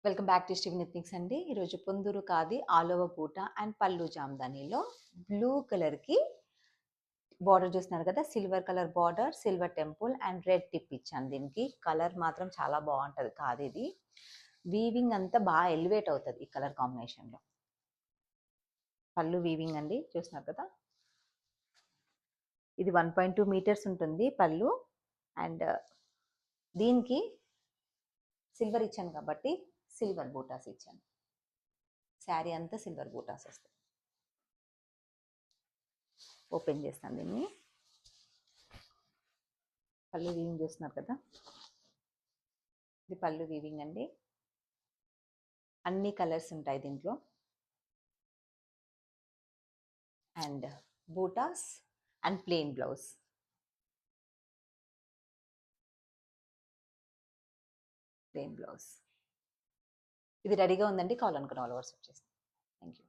Welcome back to Steven ethnics అండి. ఈరోజు పొందూరు కాది ఆల్ ఓవర్ బూట అండ్ పళ్ళు జామ్దానీలో బ్లూ కలర్కి బార్డర్ చూస్తున్నారు కదా, silver colour border, silver temple and red tip ఇచ్చాను. దీనికి కలర్ మాత్రం చాలా బాగుంటుంది. కాదు ఇది వీవింగ్ అంతా బాగా ఎలివేట్ అవుతుంది ఈ కలర్ కాంబినేషన్లో. పళ్ళు వీవింగ్ అండి, చూస్తున్నారు కదా. ఇది 1.2 మీటర్స్ ఉంటుంది పళ్ళు. అండ్ దీనికి సిల్వర్ ఇచ్చాను కాబట్టి సిల్వర్ బూటాస్ ఇచ్చాను. శారీ అంతా సిల్వర్ బూటాస్ వస్తాయి. ఓపెన్ చేస్తాను దీన్ని. పళ్ళు వీవింగ్ చూస్తున్నారు కదా, ఇది పళ్ళు వీవింగ్ అండి. అన్ని కలర్స్ ఉంటాయి దీంట్లో. And buttas and plain blouse. Plain blouse ఇది రెడీగా ఉందండి. కావాలనుకున్న వాళ్ళు వాట్సాప్ చేస్తాను. Thank you.